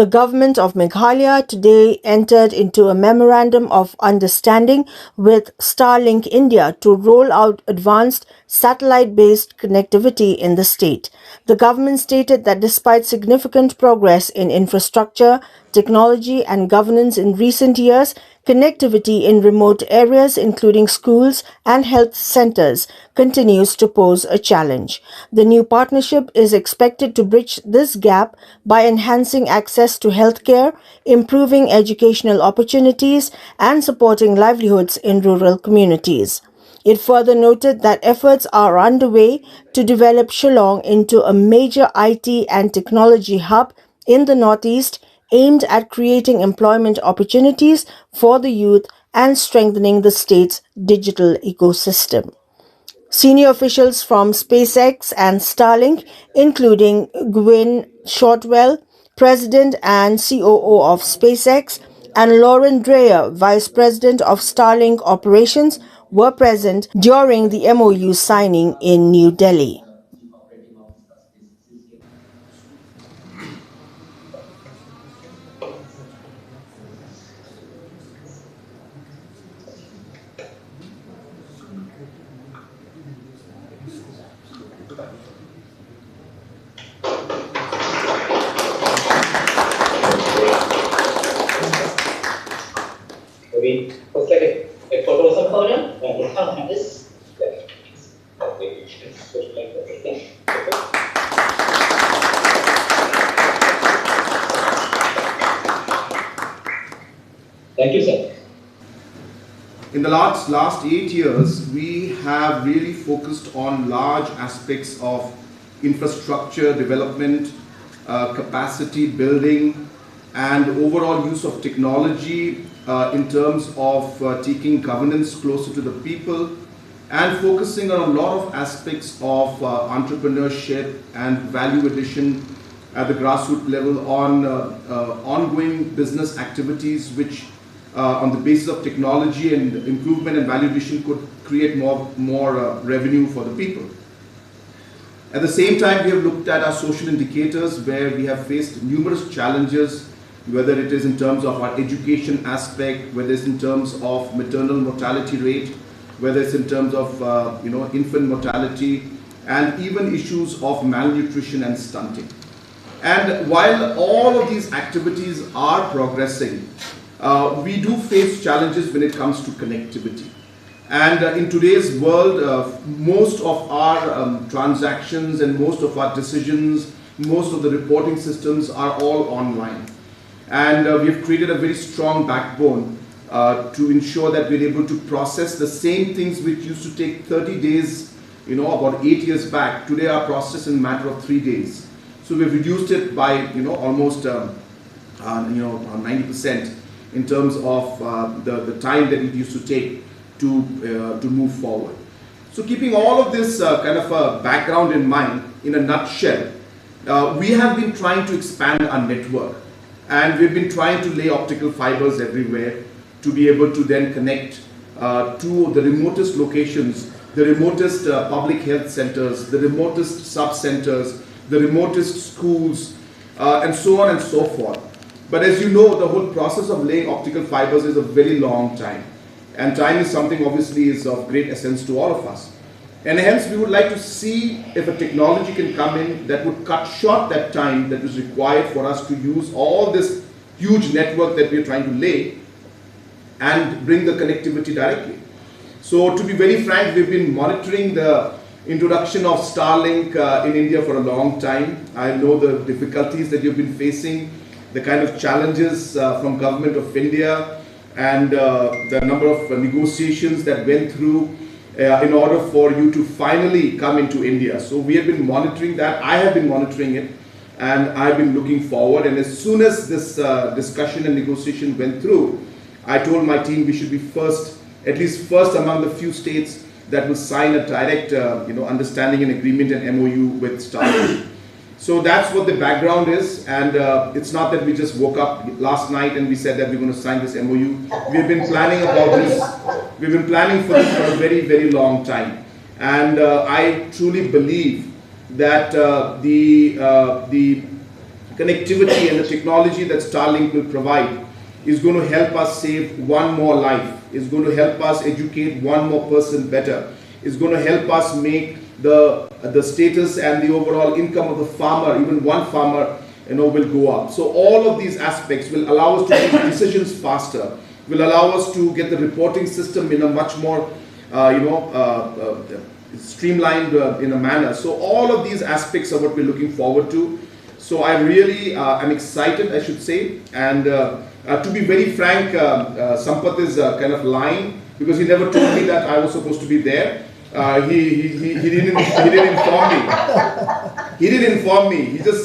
The government of Meghalaya today entered into a memorandum of understanding with Starlink India to roll out advanced satellite-based connectivity in the state. The government stated that despite significant progress in infrastructure, technology and governance in recent years, connectivity in remote areas including schools and health centers continues to pose a challenge. The new partnership is expected to bridge this gap by enhancing access to healthcare, improving educational opportunities and supporting livelihoods in rural communities. It further noted that efforts are underway to develop Shillong into a major IT and technology hub in the Northeast, aimed at creating employment opportunities for the youth and strengthening the state's digital ecosystem. Senior officials from SpaceX and Starlink, including Gwynne Shotwell, President and COO of SpaceX, and Lauren Dreyer, Vice President of Starlink Operations, were present during the MoU signing in New Delhi. Maybe let's take a photo of some photo. We'll have this. Thank you, sir. In the last 8 years, we have really focused on large aspects of infrastructure development, capacity building, and overall use of technology in terms of taking governance closer to the people and focusing on a lot of aspects of entrepreneurship and value addition at the grassroots level on ongoing business activities which on the basis of technology and improvement and value addition could create more revenue for the people. At the same time, we have looked at our social indicators where we have faced numerous challenges, whether it is in terms of our education aspect, whether it's in terms of maternal mortality rate, whether it's in terms of infant mortality, and even issues of malnutrition and stunting. And while all of these activities are progressing, we do face challenges when it comes to connectivity. And in today's world, most of our transactions and most of our decisions, most of the reporting systems are all online. And we've created a very strong backbone to ensure that we're able to process the same things which used to take 30 days, about 8 years back. Today are processed in a matter of 3 days. So we've reduced it by, almost 90% in terms of the time that it used to take to move forward. So keeping all of this kind of a background in mind, in a nutshell, we have been trying to expand our network. And we've been trying to lay optical fibers everywhere to be able to then connect to the remotest locations, the remotest public health centers, the remotest sub-centers, the remotest schools, and so on and so forth. But as you know, the whole process of laying optical fibers is a very long time. And time is something obviously is of great essence to all of us. And hence we would like to see if a technology can come in that would cut short that time that is required for us to use all this huge network that we are trying to lay and bring the connectivity directly. So to be very frank, we've been monitoring the introduction of Starlink in India for a long time. I know the difficulties that you've been facing, the kind of challenges from government of India and the number of negotiations that went through in order for you to finally come into India. So we have been monitoring that. I have been monitoring it and I've been looking forward. And as soon as this discussion and negotiation went through, I told my team we should be first, at least first among the few states that will sign a direct understanding and agreement and MoU with Starlink. So that's what the background is, and it's not that we just woke up last night and we said that we're going to sign this MoU. We've been planning about this. We've been planning for this for a very, very long time. And I truly believe that the connectivity and the technology that Starlink will provide is going to help us save one more life, is going to help us educate one more person better, is going to help us make the status and the overall income of the farmer, even one farmer, will go up. So all of these aspects will allow us to make decisions faster, will allow us to get the reporting system in a much more, streamlined in a manner. So all of these aspects are what we're looking forward to. So I really am excited, I should say. And to be very frank, Sampath is kind of lying because he never told me that I was supposed to be there. He didn't inform me. He didn't inform me. He just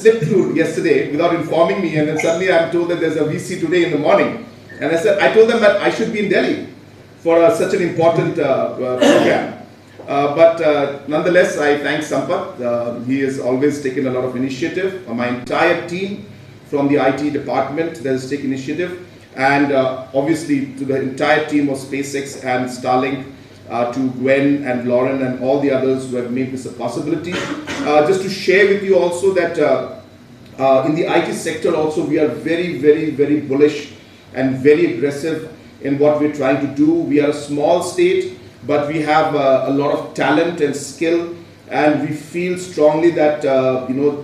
slipped through yesterday without informing me, and then suddenly I'm told that there's a VC today in the morning. And I told them that I should be in Delhi for such an important program. But nonetheless, I thank Sampath. He has always taken a lot of initiative. My entire team from the IT department that has taken initiative, and obviously to the entire team of SpaceX and Starlink, to Gwynne and Lauren and all the others who have made this a possibility. Just to share with you also that in the IT sector also we are very, very, very bullish and very aggressive in what we're trying to do. We are a small state, but we have a lot of talent and skill, and we feel strongly that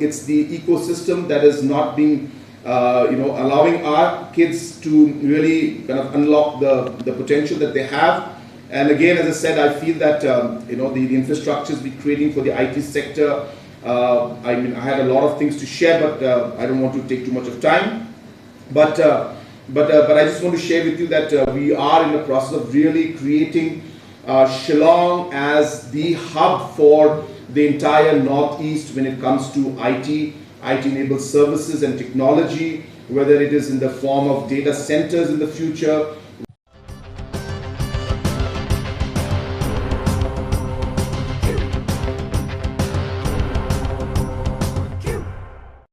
it's the ecosystem that is not being allowing our kids to really kind of unlock the potential that they have. And again, as I said, I feel that the infrastructures we're creating for the IT sector. I had a lot of things to share, but I don't want to take too much of time. But I just want to share with you that we are in the process of really creating Shillong as the hub for the entire Northeast when it comes to IT-enabled services and technology, whether it is in the form of data centers in the future,